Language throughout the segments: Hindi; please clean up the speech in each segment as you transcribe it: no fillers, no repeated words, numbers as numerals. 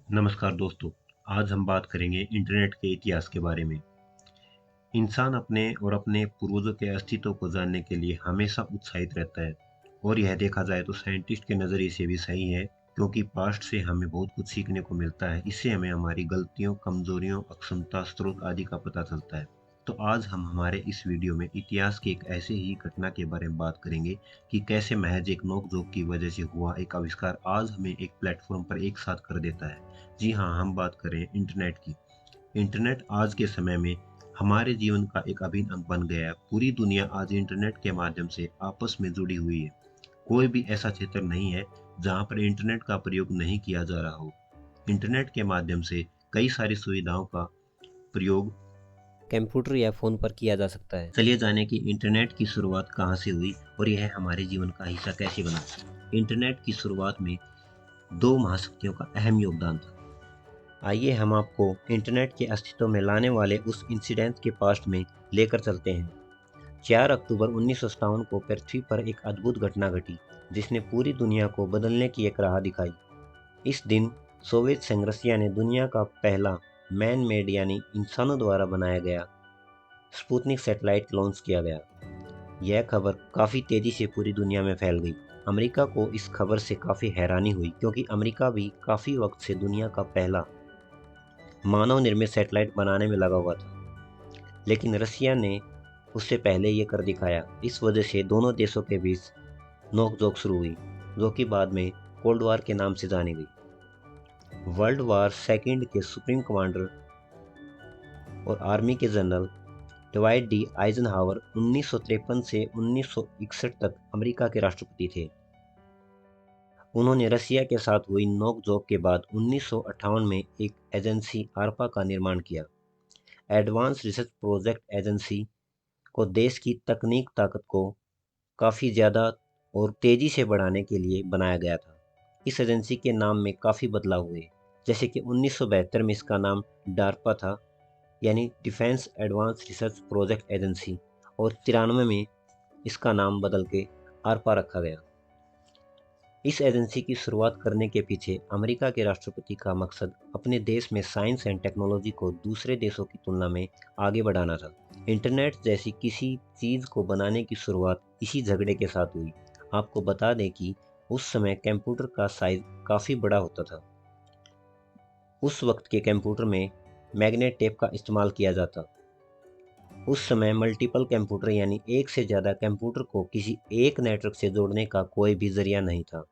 नमस्कार दोस्तों। आज हम बात करेंगे इंटरनेट के इतिहास के बारे में। इंसान अपने और अपने पूर्वजों के अस्तित्व को जानने के लिए हमेशा उत्साहित रहता है और यह देखा जाए तो साइंटिस्ट के नज़रिए से भी सही है, क्योंकि पास्ट से हमें बहुत कुछ सीखने को मिलता है। इससे हमें हमारी गलतियों, कमजोरियों, अक्षमता, स्रोत आदि का पता चलता है। तो आज हम हमारे इस वीडियो में इतिहास की एक ऐसे ही घटना के बारे में बात करेंगे कि कैसे महज एक नोक-झोंक की वजह से हुआ एक आविष्कार आज हमें एक प्लेटफॉर्म पर एक साथ कर देता है। जी हाँ, हम बात करें इंटरनेट की। इंटरनेट आज के समय में हमारे जीवन का एक अभिन्न अंग बन गया है। पूरी दुनिया आज इंटरनेट के माध्यम से आपस में जुड़ी हुई है। कोई भी ऐसा क्षेत्र नहीं है जहाँ पर इंटरनेट का प्रयोग नहीं किया जा रहा हो। इंटरनेट के माध्यम से कई सारी सुविधाओं का प्रयोग। कंप्यूटर या फ़ोन पर किया जा सकता है। चलिए जाने कि इंटरनेट की शुरुआत कहाँ से हुई और यह हमारे जीवन का हिस्सा कैसे बना। इंटरनेट की शुरुआत में दो महाशक्तियों का अहम योगदान था। आइए हम आपको इंटरनेट के अस्तित्व में लाने वाले उस इंसिडेंट के पास्ट में लेकर चलते हैं। 4 अक्टूबर 1957 को पृथ्वी पर एक अद्भुत घटना घटी, जिसने पूरी दुनिया को बदलने की एक राह दिखाई। इस दिन सोवियत संघ रसिया ने दुनिया का पहला मैन मेड यानी इंसानों द्वारा बनाया गया स्पुतनिक सैटेलाइट लॉन्च किया गया। यह खबर काफ़ी तेज़ी से पूरी दुनिया में फैल गई। अमेरिका को इस खबर से काफ़ी हैरानी हुई, क्योंकि अमेरिका भी काफ़ी वक्त से दुनिया का पहला मानव निर्मित सैटेलाइट बनाने में लगा हुआ था, लेकिन रसिया ने उससे पहले ये कर दिखाया। इस वजह से दोनों देशों के बीच नोक-झोंक शुरू हुई, जो कि बाद में कोल्ड वॉर के नाम से जानी गई। वर्ल्ड वॉर सेकंड के सुप्रीम कमांडर और आर्मी के जनरल dwight डी आइजनहावर 1953 से 1961 तक अमेरिका के राष्ट्रपति थे। उन्होंने रसिया के साथ हुई नोक-झोंक के बाद 1958 में एक एजेंसी आरपा का निर्माण किया। एडवांस रिसर्च प्रोजेक्ट एजेंसी को देश की तकनीक ताकत को काफ़ी ज़्यादा और तेज़ी से बढ़ाने के लिए बनाया गया था। इस एजेंसी के नाम में काफ़ी बदलाव हुए, जैसे कि 1972 में इसका नाम डार्पा था, यानी defence advance research project agency, और 93 में इसका नाम बदल के आरपा रखा गया। इस एजेंसी की शुरुआत करने के पीछे अमेरिका के राष्ट्रपति का मकसद अपने देश में साइंस एंड टेक्नोलॉजी को दूसरे देशों की तुलना में आगे बढ़ाना था। इंटरनेट जैसी किसी चीज़ को बनाने की शुरुआत इसी झगड़े के साथ हुई। आपको बता दें कि उस समय कंप्यूटर का साइज काफ़ी बड़ा होता था। उस वक्त के कंप्यूटर में मैग्नेट टेप का इस्तेमाल किया जाता। उस समय मल्टीपल कंप्यूटर यानी एक से ज़्यादा कंप्यूटर को किसी एक नेटवर्क से जोड़ने का कोई भी जरिया नहीं था।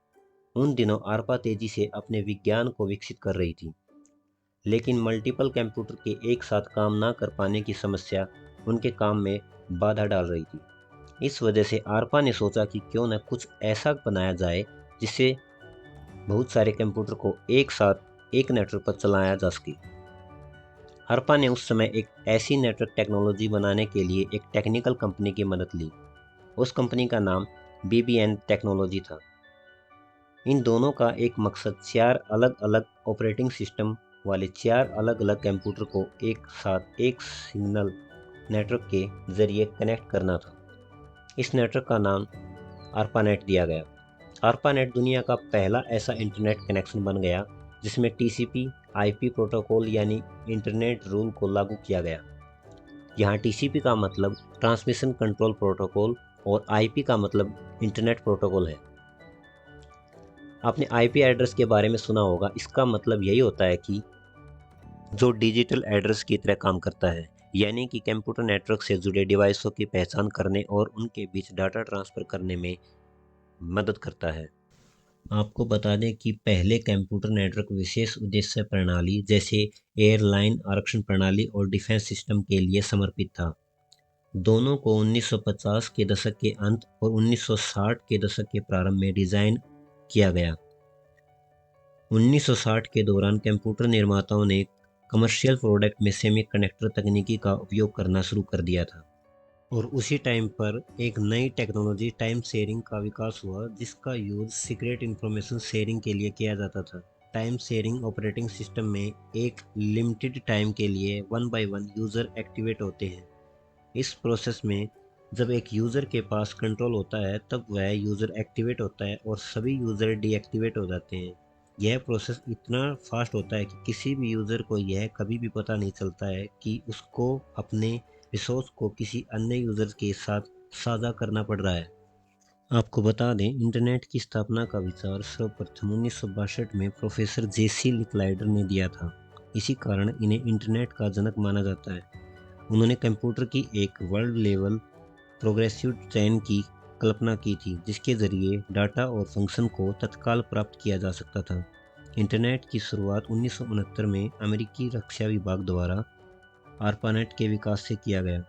उन दिनों आरपा तेजी से अपने विज्ञान को विकसित कर रही थी, लेकिन मल्टीपल कंप्यूटर के एक साथ काम न कर पाने की समस्या उनके काम में बाधा डाल रही थी। इस वजह से आरपा ने सोचा कि क्यों न कुछ ऐसा बनाया जाए जिससे बहुत सारे कंप्यूटर को एक साथ एक नेटवर्क पर चलाया जा सके। आरपा ने उस समय एक ऐसी नेटवर्क टेक्नोलॉजी बनाने के लिए एक टेक्निकल कंपनी की मदद ली। उस कंपनी का नाम बीबीएन टेक्नोलॉजी था। इन दोनों का एक मकसद 4 अलग-अलग ऑपरेटिंग सिस्टम वाले 4 अलग-अलग कंप्यूटर को एक साथ एक सिग्नल नेटवर्क के ज़रिए कनेक्ट करना था। इस नेटवर्क का नाम आर्पानेट दिया गया। आर्पानेट दुनिया का पहला ऐसा इंटरनेट कनेक्शन बन गया जिसमें टीसीपी आईपी प्रोटोकॉल यानी इंटरनेट रूल को लागू किया गया। यहाँ टीसीपी का मतलब ट्रांसमिशन कंट्रोल प्रोटोकॉल और आईपी का मतलब इंटरनेट प्रोटोकॉल है। आपने आईपी एड्रेस के बारे में सुना होगा। इसका मतलब यही होता है कि जो डिजिटल एड्रेस की तरह काम करता है, यानी कि कंप्यूटर नेटवर्क से जुड़े डिवाइसों की पहचान करने और उनके बीच डाटा ट्रांसफ़र करने में मदद करता है। आपको बता दें कि पहले कंप्यूटर नेटवर्क विशेष उद्देश्य प्रणाली जैसे एयरलाइन आरक्षण प्रणाली और डिफेंस सिस्टम के लिए समर्पित था। दोनों को 1950 के दशक के अंत और 1960 के दशक के प्रारंभ में डिज़ाइन किया गया। 1960 के दौरान कंप्यूटर निर्माताओं ने कमर्शियल प्रोडक्ट में सेमीकंडक्टर तकनीकी का उपयोग करना शुरू कर दिया था, और उसी टाइम पर एक नई टेक्नोलॉजी टाइम शेयरिंग का विकास हुआ, जिसका यूज़ सीक्रेट इंफॉर्मेशन शेयरिंग के लिए किया जाता था। टाइम शेयरिंग ऑपरेटिंग सिस्टम में एक लिमिटेड टाइम के लिए one by one user activate होते हैं। इस प्रोसेस में जब एक यूज़र के पास कंट्रोल होता है तब वह यूज़र एक्टिवेट होता है और सभी यूज़र डीएक्टिवेट हो जाते हैं। यह प्रोसेस इतना फास्ट होता है कि किसी भी यूज़र को यह कभी भी पता नहीं चलता है कि उसको अपने रिसोर्स को किसी अन्य यूज़र के साथ साझा करना पड़ रहा है। आपको बता दें, इंटरनेट की स्थापना का विचार सर्वप्रथम 1962 में प्रोफेसर जेसी लिकलाइडर ने दिया था। इसी कारण इन्हें इंटरनेट का जनक माना जाता है। उन्होंने कंप्यूटर की एक वर्ल्ड लेवल प्रोग्रेसिव चेन की कल्पना की थी, जिसके जरिए डाटा और फंक्शन को तत्काल प्राप्त किया जा सकता था। इंटरनेट की शुरुआत 1969 में अमेरिकी रक्षा विभाग द्वारा आर्पानेट के विकास से किया गया।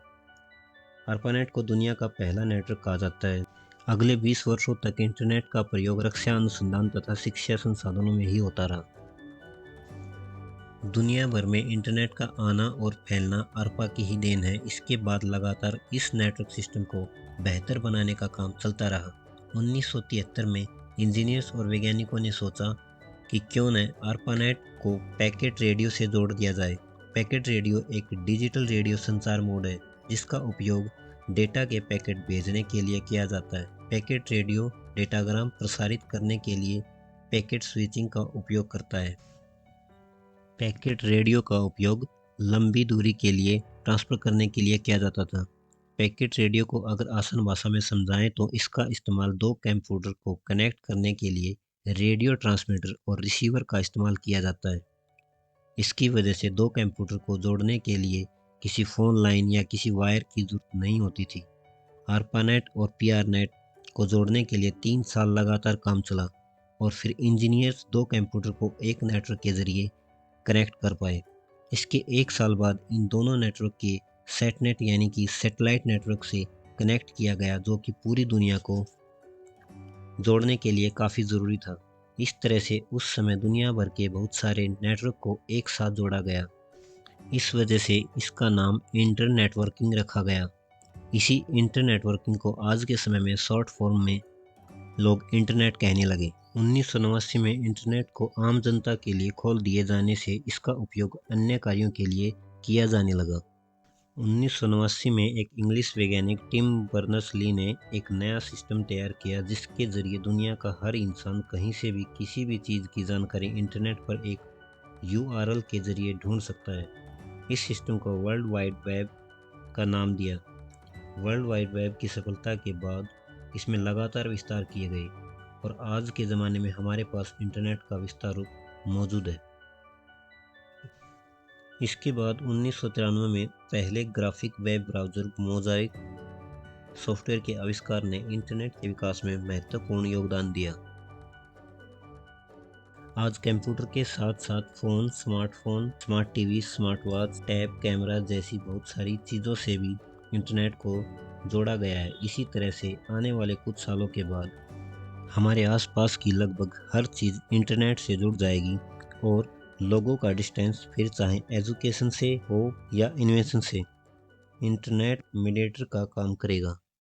आर्पानेट को दुनिया का पहला नेटवर्क कहा जाता है। अगले 20 वर्षों तक इंटरनेट का प्रयोग रक्षा अनुसंधान तथा शिक्षा संसाधनों में ही होता रहा। दुनिया भर में इंटरनेट का आना और फैलना आरपा की ही देन है। इसके बाद लगातार इस नेटवर्क सिस्टम को बेहतर बनाने का काम चलता रहा। 1973 में इंजीनियर्स और वैज्ञानिकों ने सोचा कि क्यों न आरपानेट को पैकेट रेडियो से जोड़ दिया जाए। पैकेट रेडियो एक डिजिटल रेडियो संचार मोड है, जिसका उपयोग डेटा के पैकेट भेजने के लिए किया जाता है। पैकेट रेडियो डेटाग्राम प्रसारित करने के लिए पैकेट स्विचिंग का उपयोग करता है। पैकेट रेडियो का उपयोग लंबी दूरी के लिए ट्रांसफ़र करने के लिए किया जाता था। पैकेट रेडियो को अगर आसान भाषा में समझाएं तो इसका इस्तेमाल दो कंप्यूटर को कनेक्ट करने के लिए रेडियो ट्रांसमीटर और रिसीवर का इस्तेमाल किया जाता है। इसकी वजह से दो कंप्यूटर को जोड़ने के लिए किसी फ़ोन लाइन या किसी वायर की ज़रूरत नहीं होती थी। आरपानेट और पीआरनेट को जोड़ने के लिए 3 साल लगातार काम चला और फिर इंजीनियर्स दो कंप्यूटर को एक नेटवर्क के ज़रिए कनेक्ट कर पाए। इसके 1 साल बाद इन दोनों नेटवर्क के सेटनेट यानी कि सैटेलाइट नेटवर्क से कनेक्ट किया गया, जो कि पूरी दुनिया को जोड़ने के लिए काफ़ी ज़रूरी था। इस तरह से उस समय दुनिया भर के बहुत सारे नेटवर्क को एक साथ जोड़ा गया। इस वजह से इसका नाम इंटर नेटवर्किंग रखा गया। इसी इंटर नेटवर्किंग को आज के समय में शॉर्ट फॉर्म में लोग इंटरनेट कहने लगे। 1989 में इंटरनेट को आम जनता के लिए खोल दिए जाने से इसका उपयोग अन्य कार्यों के लिए किया जाने लगा। 1989 में एक इंग्लिश वैज्ञानिक टिम बर्नर्स-ली ने एक नया सिस्टम तैयार किया, जिसके जरिए दुनिया का हर इंसान कहीं से भी किसी भी चीज़ की जानकारी इंटरनेट पर एक यूआरएल के जरिए ढूंढ सकता है। इस सिस्टम को वर्ल्ड वाइड वेब का नाम दिया। वर्ल्ड वाइड वेब की सफलता के बाद इसमें लगातार विस्तार किए गए और आज के ज़माने में हमारे पास इंटरनेट का विस्तार रूप मौजूद है। इसके बाद 1993 में पहले graphic web browser mosaic software के आविष्कार ने इंटरनेट के विकास में महत्वपूर्ण योगदान दिया। आज कंप्यूटर के साथ साथ phone, smartphone, smart TV, smart watch, tab, camera जैसी बहुत सारी चीज़ों से भी इंटरनेट को जोड़ा गया है। इसी तरह से आने वाले कुछ सालों के बाद हमारे आसपास की लगभग हर चीज़ इंटरनेट से जुड़ जाएगी और लोगों का डिस्टेंस फिर चाहे एजुकेशन से हो या इन्वेंशन से, इंटरनेट मीडिएटर का काम करेगा।